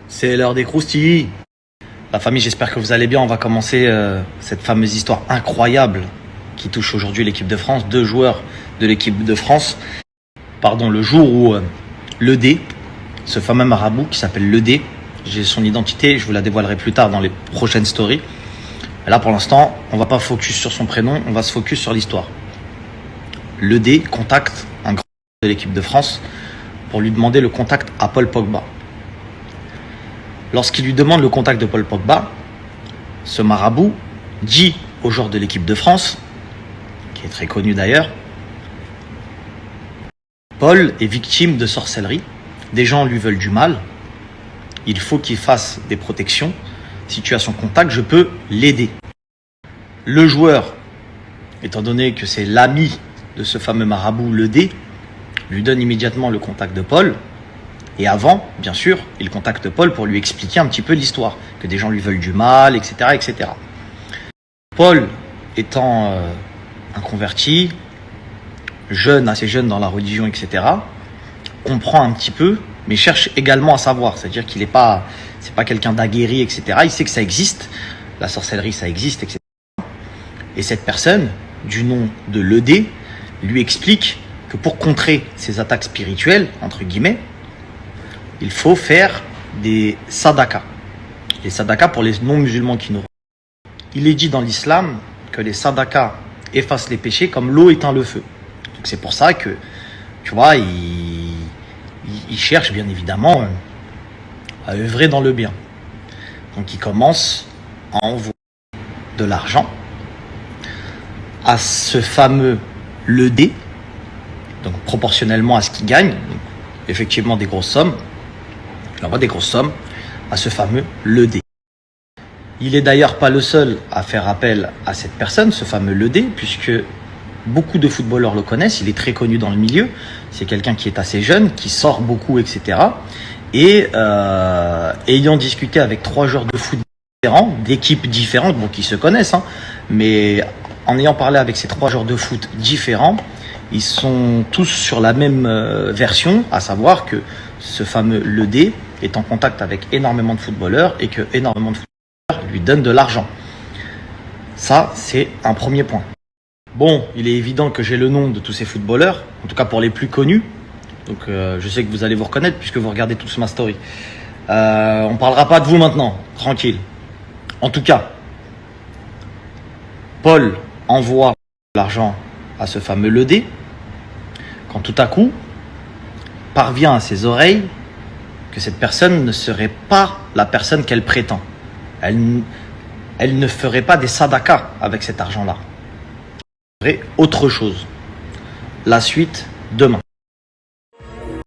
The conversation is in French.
C'est l'heure des croustilles. La famille, j'espère que vous allez bien. On va commencer cette fameuse histoire incroyable qui touche aujourd'hui l'équipe de France. Deux joueurs de l'équipe de France. Le jour où le D, ce fameux marabout qui s'appelle le D, j'ai son identité, je vous la dévoilerai plus tard dans les prochaines stories. Et là, pour l'instant, on va pas focus sur son prénom, on va se focus sur l'histoire. Le D contacte un grand de l'équipe de France pour lui demander le contact à Paul Pogba. Lorsqu'il lui demande le contact de Paul Pogba, ce marabout dit au joueur de l'équipe de France, qui est très connu d'ailleurs, Paul est victime de sorcellerie, des gens lui veulent du mal, il faut qu'il fasse des protections, si tu as son contact, je peux l'aider. Le joueur, étant donné que c'est l'ami de ce fameux marabout, le D, lui donne immédiatement le contact de Paul. Et avant, bien sûr, il contacte Paul pour lui expliquer un petit peu l'histoire, que des gens lui veulent du mal, etc. etc. Paul, étant un converti, jeune, assez jeune dans la religion, etc., comprend un petit peu, mais cherche également à savoir. C'est-à-dire qu'il n'est pas, c'est pas quelqu'un d'aguerri, etc. Il sait que ça existe, la sorcellerie, ça existe, etc. Et cette personne, du nom de l'ED, lui explique que pour contrer ces attaques spirituelles, entre guillemets, il faut faire des sadakas. Les sadakas pour les non-musulmans qui nous regardent. Il est dit dans l'islam que les sadakas effacent les péchés comme l'eau éteint le feu. Donc c'est pour ça que, tu vois, il cherche bien évidemment à œuvrer dans le bien. Donc il commence à envoyer de l'argent à ce fameux le D, donc proportionnellement à ce qu'il gagne, donc effectivement des grosses sommes. Il envoie des grosses sommes à ce fameux le D. Il est d'ailleurs pas le seul à faire appel à cette personne, ce fameux le D, puisque beaucoup de footballeurs le connaissent. Il est très connu dans le milieu. C'est quelqu'un qui est assez jeune, qui sort beaucoup, etc. Et ayant discuté avec 3 joueurs de foot différents, d'équipes différentes, bon, qui se connaissent, hein, mais en ayant parlé avec ces 3 joueurs de foot différents, ils sont tous sur la même version, à savoir que ce fameux le D est en contact avec énormément de footballeurs et que énormément de footballeurs lui donnent de l'argent. Ça, c'est un premier point. Bon, il est évident que j'ai le nom de tous ces footballeurs, en tout cas pour les plus connus. Donc je sais que vous allez vous reconnaître puisque vous regardez tous ma story. On parlera pas de vous maintenant, tranquille. En tout cas, Paul envoie l'argent à ce fameux le D, quand tout à coup parvient à ses oreilles que cette personne ne serait pas la personne qu'elle prétend. Elle ne ferait pas des sadakas avec cet argent-là. Elle ferait autre chose. La suite, demain.